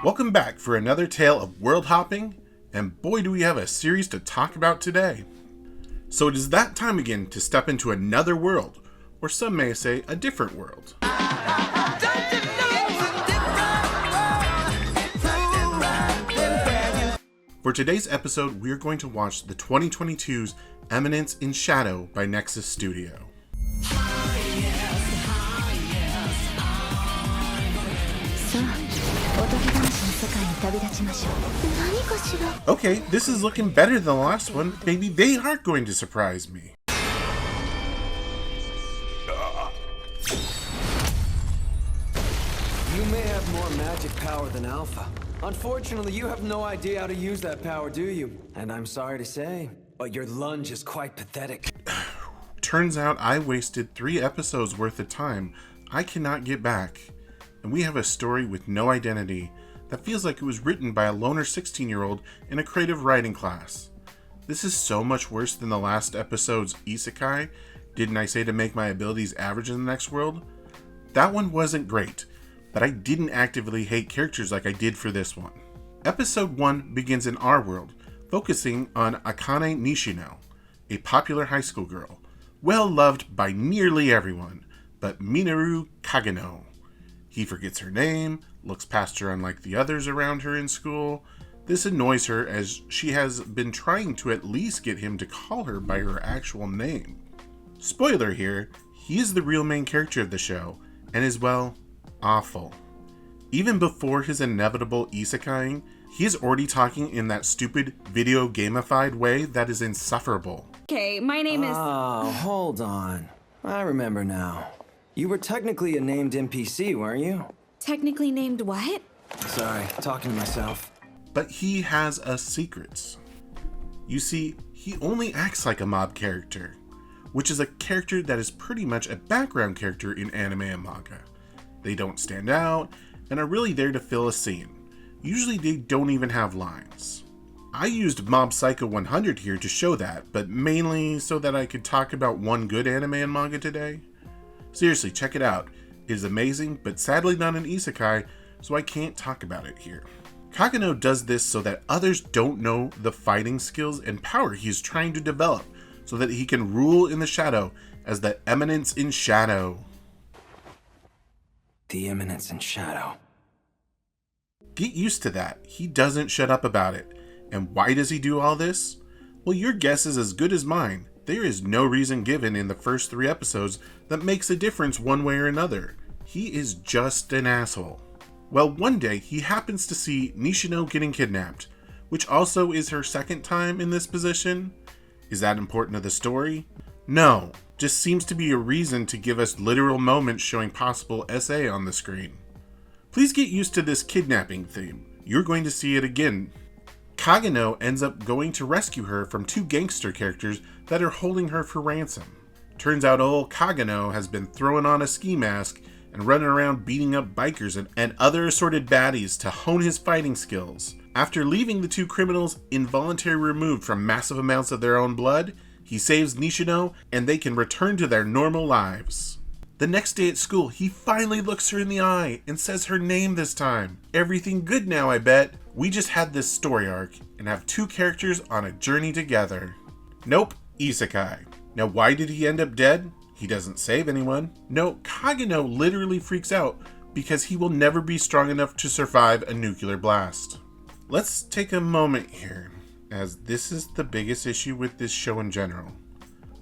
Welcome back for another tale of world hopping, and boy do we have a series to talk about today. So it is that time again to step into another world, or some may say a different world. For today's episode, we are going to watch the 2022's Eminence in Shadow by Nexus Studio. Okay, this is looking better than the last one. Maybe they aren't going to surprise me. You may have more magic power than Alpha. Unfortunately, you have no idea how to use that power, do you? And I'm sorry to say, but your lunge is quite pathetic. Turns out I wasted 3 episodes worth of time I cannot get back. And we have a story with no identity that feels like it was written by a loner 16-year-old in a creative writing class. This is so much worse than the last episode's Isekai, Didn't I Say to Make My Abilities Average in the Next World? That one wasn't great, but I didn't actively hate characters like I did for this one. Episode 1 begins in our world, focusing on Akane Nishino, a popular high school girl, well loved by nearly everyone, but Minoru Kageno. He forgets her name, looks past her unlike the others around her in school. This annoys her as she has been trying to at least get him to call her by her actual name. Spoiler here, he is the real main character of the show, and is, well, awful. Even before his inevitable isekaiing, he is already talking in that stupid video gamified way that is insufferable. Okay, my name is... Oh, hold on. I remember now. You were technically a named NPC, weren't you? Technically named what? Sorry, talking to myself. But he has a secret. You see, he only acts like a mob character, which is a character that is pretty much a background character in anime and manga. They don't stand out, and are really there to fill a scene. Usually they don't even have lines. I used Mob Psycho 100 here to show that, but mainly so that I could talk about one good anime and manga today. Seriously, check it out. It is amazing, but sadly not an isekai, so I can't talk about it here. Kageno does this so that others don't know the fighting skills and power he is trying to develop, so that he can rule in the shadow as the Eminence in Shadow. The Eminence in Shadow. Get used to that. He doesn't shut up about it. And why does he do all this? Well, your guess is as good as mine. There is no reason given in the first 3 episodes that makes a difference one way or another. He is just an asshole. Well, one day he happens to see Nishino getting kidnapped, which also is her second time in this position. Is that important to the story? No, just seems to be a reason to give us literal moments showing possible SA on the screen. Please get used to this kidnapping theme. You're going to see it again. Kageno ends up going to rescue her from 2 gangster characters that are holding her for ransom. Turns out old Kageno has been throwing on a ski mask and running around beating up bikers and other assorted baddies to hone his fighting skills. After leaving the 2 criminals involuntarily removed from massive amounts of their own blood, he saves Nishino and they can return to their normal lives. The next day at school, he finally looks her in the eye and says her name this time. Everything good now, I bet. We just had this story arc and have 2 characters on a journey together. Nope, isekai. Now why did he end up dead? He doesn't save anyone. No, Kageno literally freaks out because he will never be strong enough to survive a nuclear blast. Let's take a moment here, as this is the biggest issue with this show in general.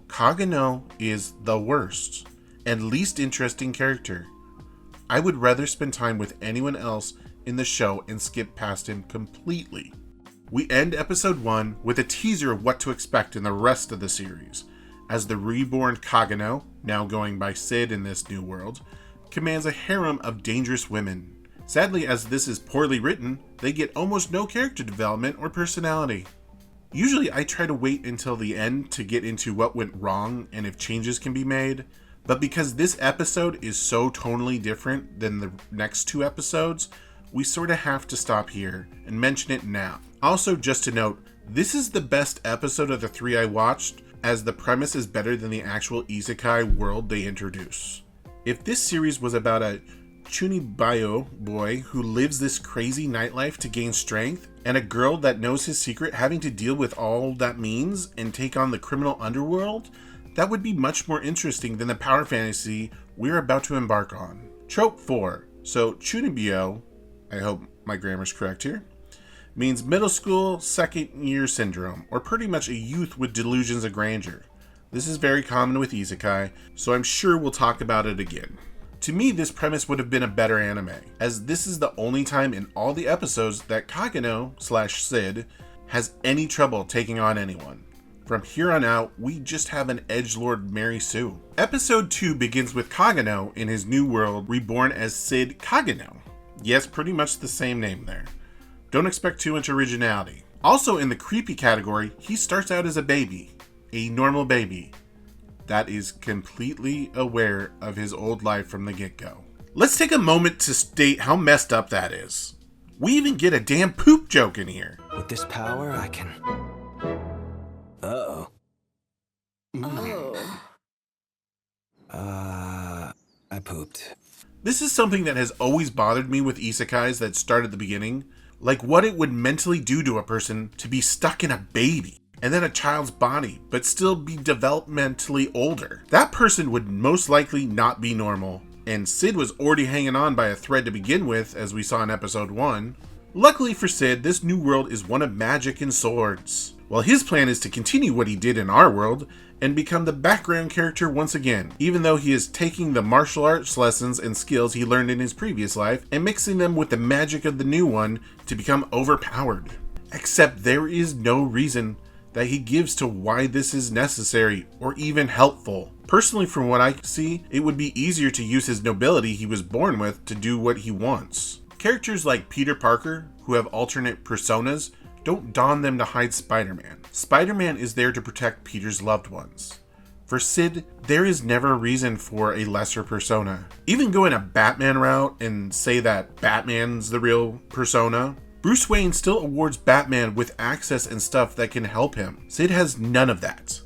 Kageno is the worst and least interesting character. I would rather spend time with anyone else in the show and skip past him completely. We end episode 1 with a teaser of what to expect in the rest of the series, as the reborn Kageno, now going by Sid in this new world, commands a harem of dangerous women. Sadly, as this is poorly written, they get almost no character development or personality. Usually I try to wait until the end to get into what went wrong and if changes can be made, but because this episode is so tonally different than the next 2 episodes, we sort of have to stop here and mention it now. Also, just to note, this is the best episode of the 3 I watched, as the premise is better than the actual isekai world they introduce. If this series was about a Chunibayo boy who lives this crazy nightlife to gain strength, and a girl that knows his secret having to deal with all that means and take on the criminal underworld, that would be much more interesting than the power fantasy we're about to embark on. Trope 4. So Chunibyo, I hope my grammar's correct here, means middle school second year syndrome, or pretty much a youth with delusions of grandeur. This is very common with Isekai, so I'm sure we'll talk about it again. To me, this premise would have been a better anime, as this is the only time in all the episodes that Kageno/Sid has any trouble taking on anyone. From here on out, we just have an edgelord Mary Sue. Episode 2 begins with Kageno in his new world, reborn as Sid Kageno. Yes, pretty much the same name there. Don't expect too much originality. Also in the creepy category, he starts out as a baby. A normal baby that is completely aware of his old life from the get-go. Let's take a moment to state how messed up that is. We even get a damn poop joke in here. With this power, I can... Uh-oh. I pooped. This is something that has always bothered me with isekais that start at the beginning. Like what it would mentally do to a person to be stuck in a baby and then a child's body, but still be developmentally older. That person would most likely not be normal. And Sid was already hanging on by a thread to begin with, as we saw in episode 1. Luckily for Sid, this new world is one of magic and swords. While his plan is to continue what he did in our world and become the background character once again, even though he is taking the martial arts lessons and skills he learned in his previous life and mixing them with the magic of the new one to become overpowered. Except there is no reason that he gives to why this is necessary or even helpful. Personally, from what I see, it would be easier to use his nobility he was born with to do what he wants. Characters like Peter Parker, who have alternate personas, don't don them to hide Spider-Man. Spider-Man is there to protect Peter's loved ones. For Sid, there is never a reason for a lesser persona. Even going a Batman route and say that Batman's the real persona, Bruce Wayne still awards Batman with access and stuff that can help him. Sid has none of that.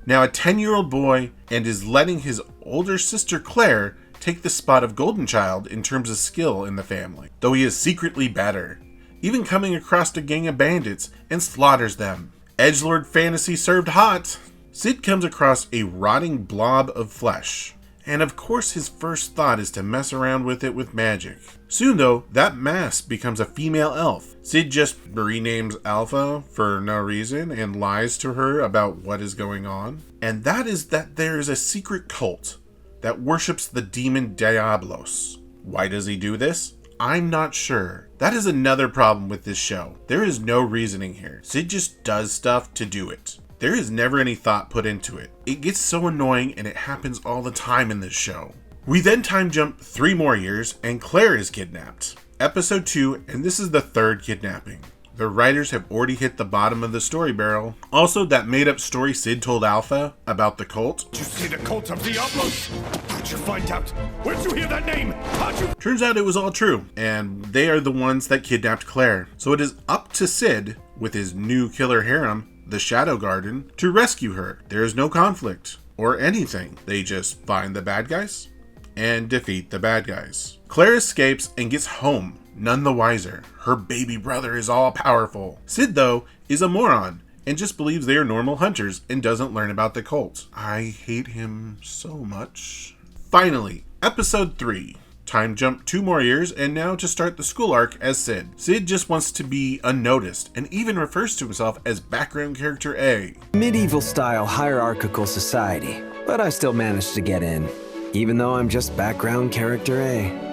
Now a 10-year-old boy and is letting his older sister Claire take the spot of Golden Child in terms of skill in the family, though he is secretly better, even coming across a gang of bandits and slaughters them. Edgelord fantasy served hot. Sid comes across a rotting blob of flesh, and of course his first thought is to mess around with it with magic. Soon though, that mask becomes a female elf. Sid just renames Alpha for no reason and lies to her about what is going on. And that is that there is a secret cult that worships the demon Diablos. Why does he do this? I'm not sure. That is another problem with this show. There is no reasoning here. Sid just does stuff to do it. There is never any thought put into it. It gets so annoying and it happens all the time in this show. We then time jump 3 more years and Claire is kidnapped. Episode 2, and this is the 3rd kidnapping. The writers have already hit the bottom of the story barrel. Also, that made up story Sid told Alpha about the cult. Did you see the cult of Diablos? How'd you find out? Where'd you hear that name? How'd you... Turns out it was all true, and they are the ones that kidnapped Claire. So it is up to Sid, with his new killer harem, the Shadow Garden, to rescue her. There is no conflict or anything. They just find the bad guys and defeat the bad guys. Claire escapes and gets home, none the wiser. Her baby brother is all powerful. Sid, though, is a moron and just believes they are normal hunters and doesn't learn about the cult. I hate him so much. Finally, episode 3. Time jump 2 more years, and now to start the school arc as Sid. Sid just wants to be unnoticed, and even refers to himself as background character A. Medieval-style hierarchical society, but I still managed to get in, even though I'm just background character A.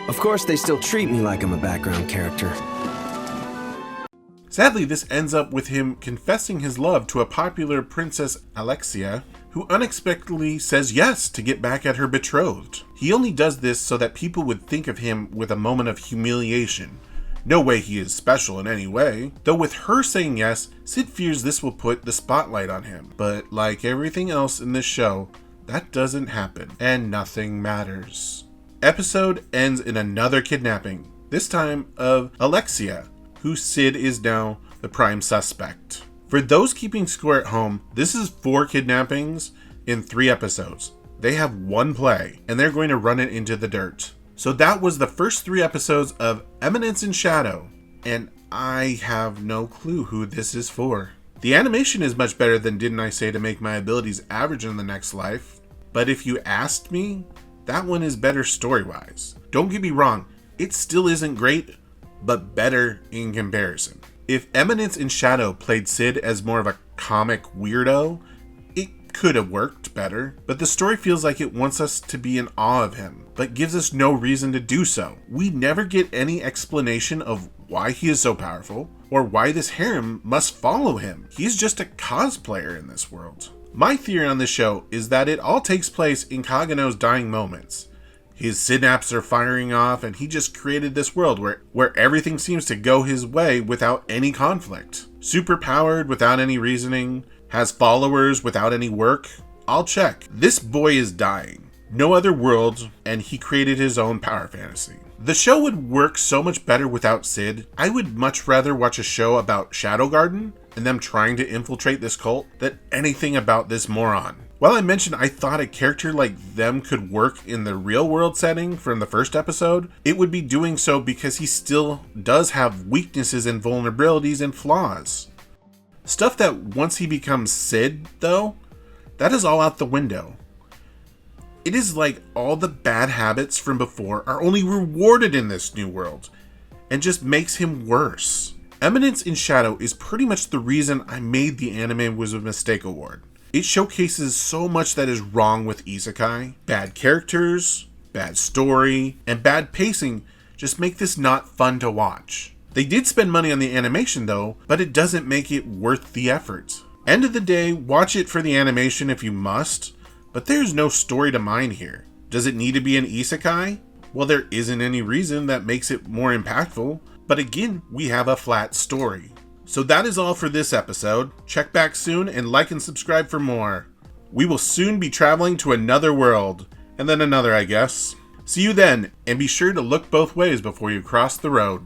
Of course, they still treat me like I'm a background character. Sadly, this ends up with him confessing his love to a popular Princess Alexia, who unexpectedly says yes to get back at her betrothed. He only does this so that people would think of him with a moment of humiliation. No way he is special in any way. Though with her saying yes, Sid fears this will put the spotlight on him. But like everything else in this show, that doesn't happen, and nothing matters. Episode ends in another kidnapping, this time of Alexia, who Sid is now the prime suspect. For those keeping score at home, this is 4 kidnappings in 3 episodes. They have one play, and they're going to run it into the dirt. So that was the first 3 episodes of Eminence in Shadow, and I have no clue who this is for. The animation is much better than Didn't I Say to Make My Abilities Average in the Next Life, but if you asked me, that one is better story-wise. Don't get me wrong, it still isn't great, but better in comparison. If Eminence in Shadow played Sid as more of a comic weirdo, it could have worked better, but the story feels like it wants us to be in awe of him, but gives us no reason to do so. We never get any explanation of why he is so powerful, or why this harem must follow him. He's just a cosplayer in this world. My theory on this show is that it all takes place in Kagano's dying moments. His synapses are firing off, and he just created this world where everything seems to go his way without any conflict. Superpowered without any reasoning, has followers without any work. I'll check. This boy is dying. No other world, and he created his own power fantasy. The show would work so much better without Sid. I would much rather watch a show about Shadow Garden and them trying to infiltrate this cult than anything about this moron. While I mentioned I thought a character like them could work in the real world setting from the first episode, it would be doing so because he still does have weaknesses and vulnerabilities and flaws. Stuff that once he becomes Sid, though, that is all out the window. It is like all the bad habits from before are only rewarded in this new world, and just makes him worse. Eminence in Shadow is pretty much the reason I made the Anime Was a Mistake award. It showcases so much that is wrong with Isekai. Bad characters, bad story, and bad pacing just make this not fun to watch. They did spend money on the animation though, but it doesn't make it worth the effort. End of the day, watch it for the animation if you must, but there's no story to mine here. Does it need to be an Isekai? Well, there isn't any reason that makes it more impactful, but again, we have a flat story. So that is all for this episode. Check back soon and like and subscribe for more. We will soon be traveling to another world, and then another, I guess. See you then, and be sure to look both ways before you cross the road.